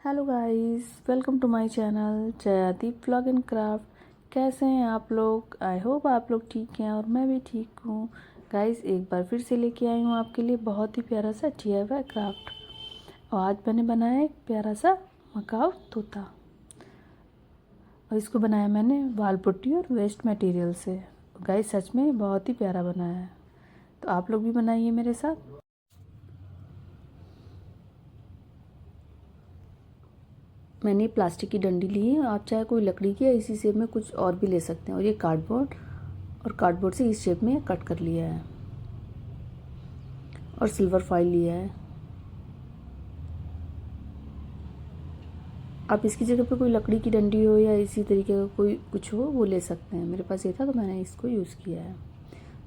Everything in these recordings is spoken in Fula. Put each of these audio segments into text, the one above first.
Hello guys, welcome to my channel Jaya vlog and craft. कैसे हैं आप लोग? आई होप आप लोग ठीक हैं और मैं भी ठीक हूँ। गाइस, एक बार फिर से लेके आई हूँ आपके लिए बहुत ही प्यारा सा DIY क्राफ्ट। और आज मैंने बनाया एक प्यारा सा mackow तोता। और इसको बनाया मैंने wallputty और वेस्ट मटेरियल से। गाइस, सच में बहुत ही प्यारा बनाया है, तो आप लोग भी बनाइए मेरे साथ। मैंने प्लास्टिक की डंडी ली है, आप चाहे कोई लकड़ी की या इसी शेप में कुछ और भी ले सकते हैं। और ये कार्डबोर्ड से इस शेप में कट कर लिया है और सिल्वर फॉइल लिया है। आप इसकी जगह पे कोई लकड़ी की डंडी हो या इसी तरीके का कोई कुछ हो वो ले सकते हैं। मेरे पास ये था तो मैंने इसको यूज़ किया है।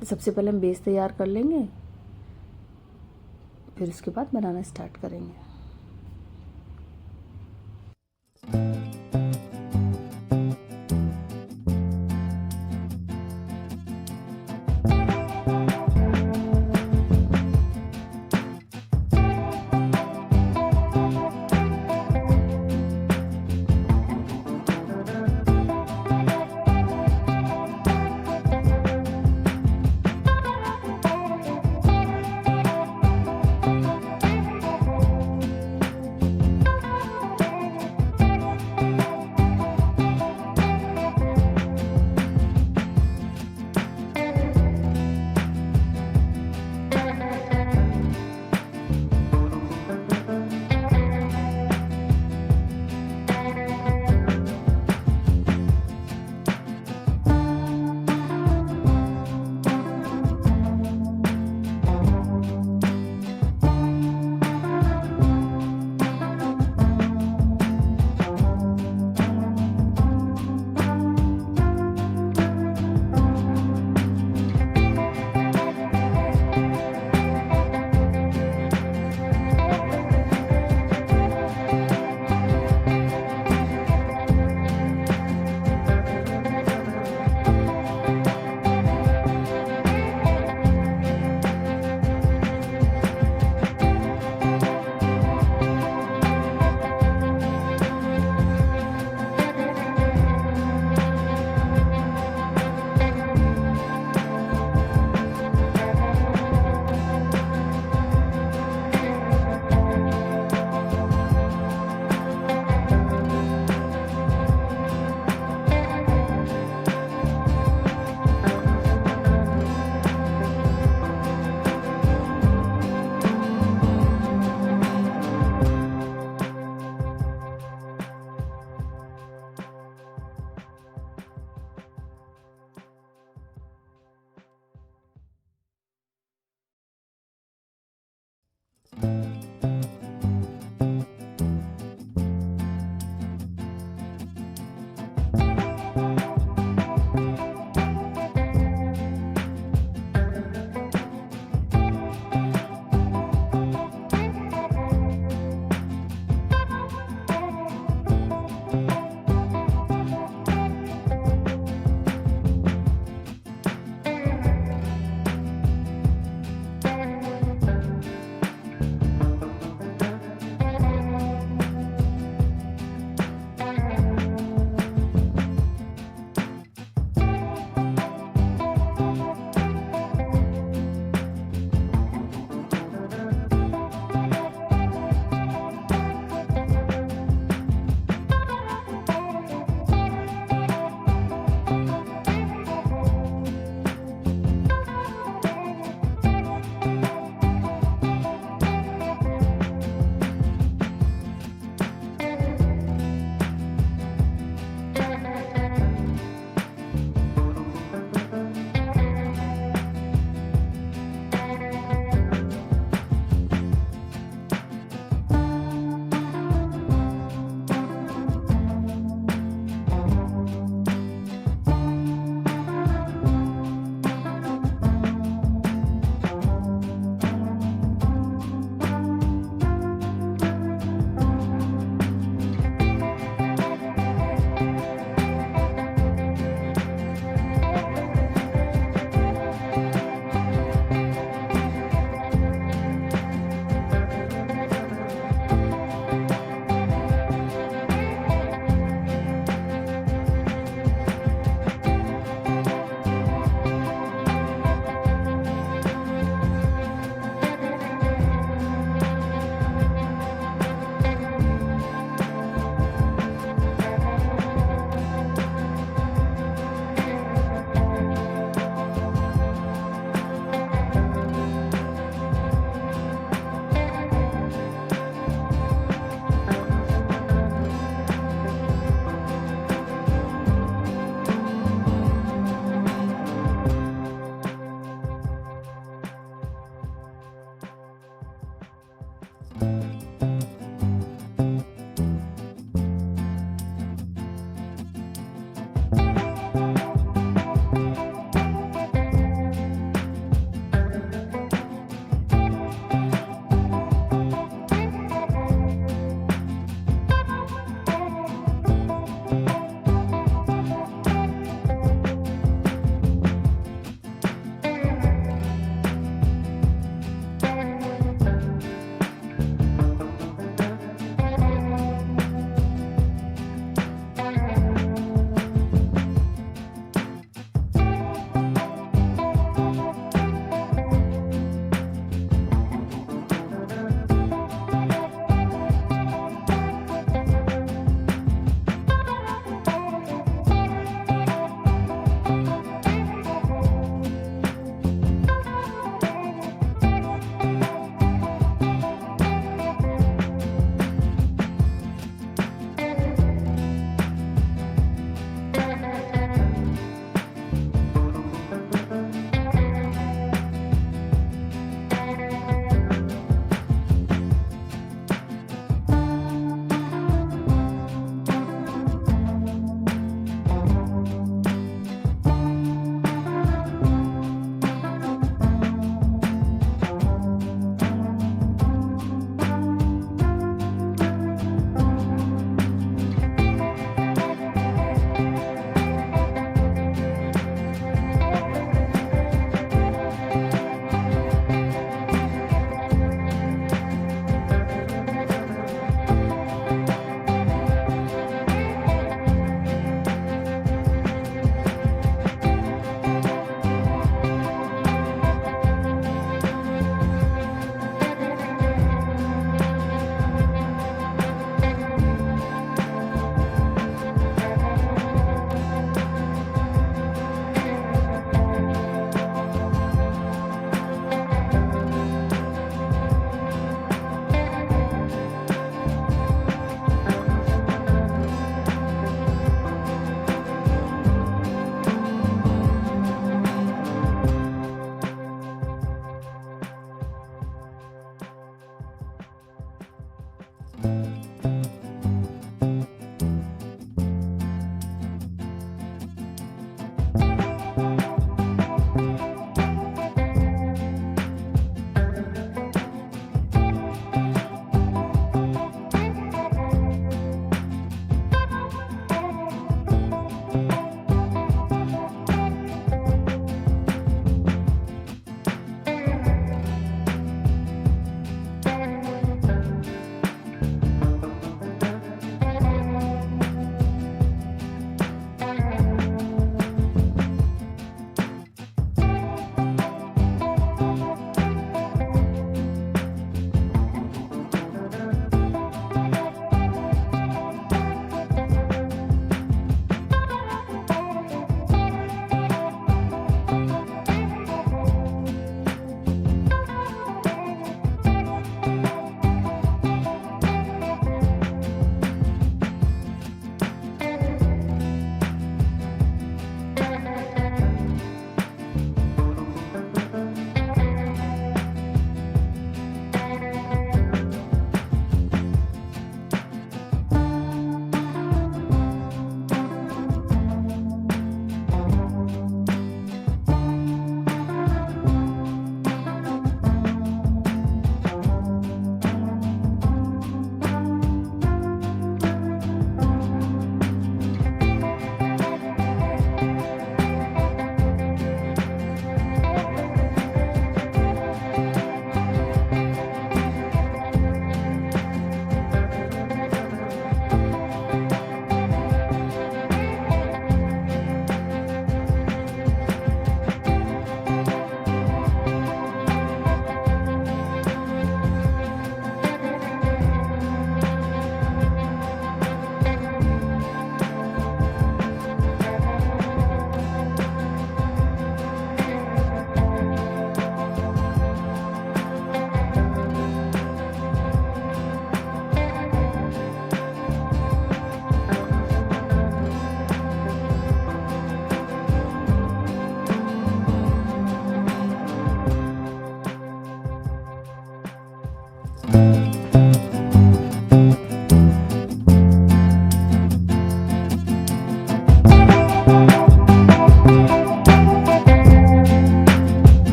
तो सबसे पहले हम बेस तैयार कर लेंगे, फिर उसके बाद बनाना स्टार्ट करेंगे।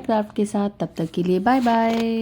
क्राफ्ट के साथ। तब तक के लिए बाय बाय।